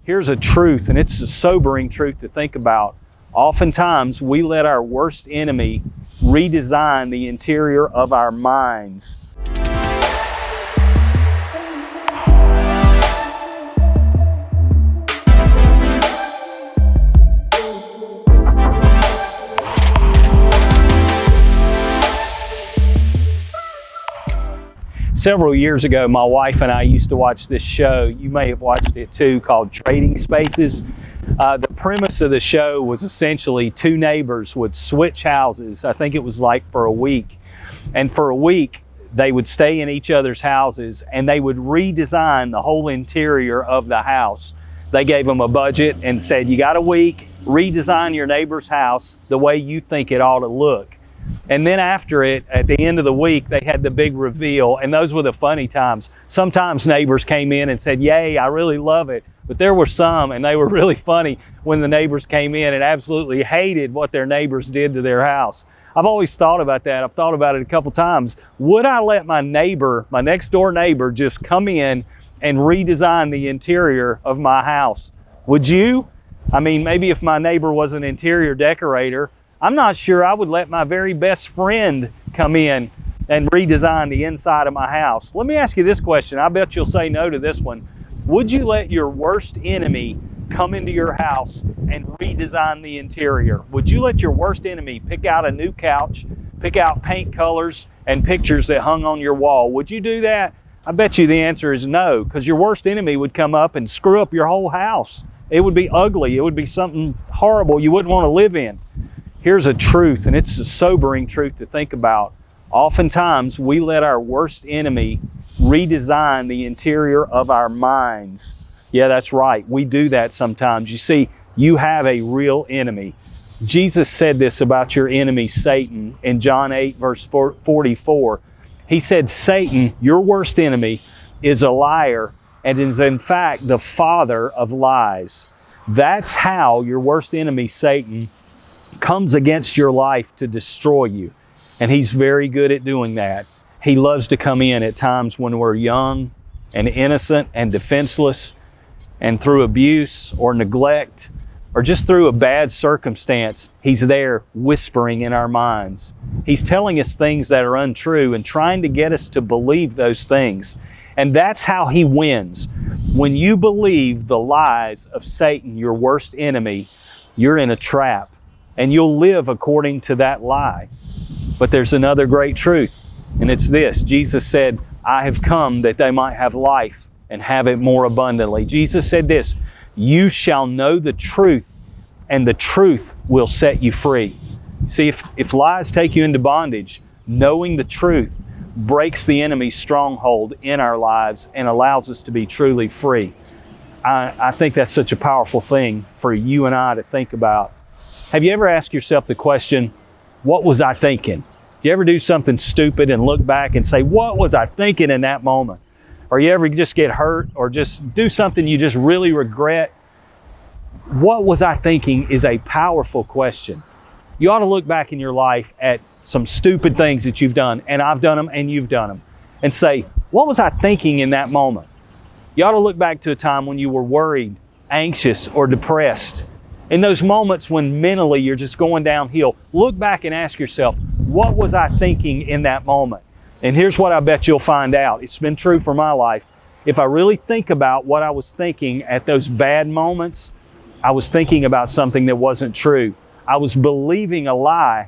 Here's a truth, and it's a sobering truth to think about. Oftentimes, we let our worst enemy redesign the interior of our minds. Several years ago, my wife and I used to watch this show. You may have watched it too, called Trading Spaces. The premise of the show was essentially two neighbors would switch houses. I think it was like for a week. And for a week, they would stay in each other's houses and they would redesign the whole interior of the house. They gave them a budget and said, you got a week, redesign your neighbor's house the way you think it ought to look. And then after it, at the end of the week, they had the big reveal, and those were the funny times. Sometimes neighbors came in and said, yay, I really love it. But there were some, and they were really funny when the neighbors came in and absolutely hated what their neighbors did to their house. I've always thought about that. I've thought about it a couple times. Would I let my neighbor, my next door neighbor, just come in and redesign the interior of my house? Would you? I mean, maybe if my neighbor was an interior decorator, I'm not sure I would let my very best friend come in and redesign the inside of my house. Let me ask you this question. I bet you'll say no to this one. Would you let your worst enemy come into your house and redesign the interior? Would you let your worst enemy pick out a new couch, pick out paint colors and pictures that hung on your wall? Would you do that? I bet you the answer is no, because your worst enemy would come up and screw up your whole house. It would be ugly. It would be something horrible you wouldn't want to live in. Here's a truth, and it's a sobering truth to think about. Oftentimes, we let our worst enemy redesign the interior of our minds. Yeah, that's right. We do that sometimes. You see, you have a real enemy. Jesus said this about your enemy, Satan, in John 8, verse 44. He said, Satan, your worst enemy, is a liar and is in fact the father of lies. That's how your worst enemy, Satan, comes against your life to destroy you. And he's very good at doing that. He loves to come in at times when we're young and innocent and defenseless, and through abuse or neglect or just through a bad circumstance, he's there whispering in our minds. He's telling us things that are untrue and trying to get us to believe those things. And that's how he wins. When you believe the lies of Satan, your worst enemy, you're in a trap. And you'll live according to that lie. But there's another great truth, and it's this. Jesus said, I have come that they might have life and have it more abundantly. Jesus said this, you shall know the truth, and the truth will set you free. See, if lies take you into bondage, knowing the truth breaks the enemy's stronghold in our lives and allows us to be truly free. I think that's such a powerful thing for you and I to think about. Have you ever asked yourself the question, what was I thinking? Do you ever do something stupid and look back and say, what was I thinking in that moment? Or you ever just get hurt or just do something you just really regret? What was I thinking is a powerful question. You ought to look back in your life at some stupid things that you've done, and I've done them and you've done them, and say, what was I thinking in that moment? You ought to look back to a time when you were worried, anxious, or depressed. In those moments when mentally you're just going downhill, look back and ask yourself, what was I thinking in that moment? And here's what I bet you'll find out. It's been true for my life. If I really think about what I was thinking at those bad moments, I was thinking about something that wasn't true. I was believing a lie,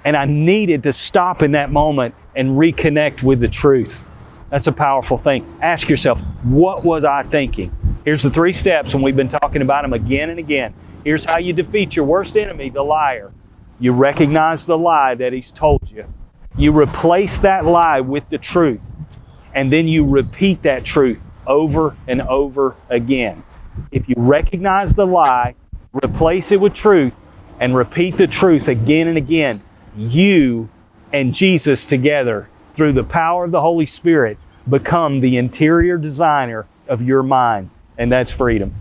and I needed to stop in that moment and reconnect with the truth. That's a powerful thing. Ask yourself, what was I thinking? Here's the 3 steps, and we've been talking about them again and again. Here's how you defeat your worst enemy, the liar. You recognize the lie that he's told you. You replace that lie with the truth. And then you repeat that truth over and over again. If you recognize the lie, replace it with truth, and repeat the truth again and again, you and Jesus together, through the power of the Holy Spirit, become the interior designer of your mind. And that's freedom.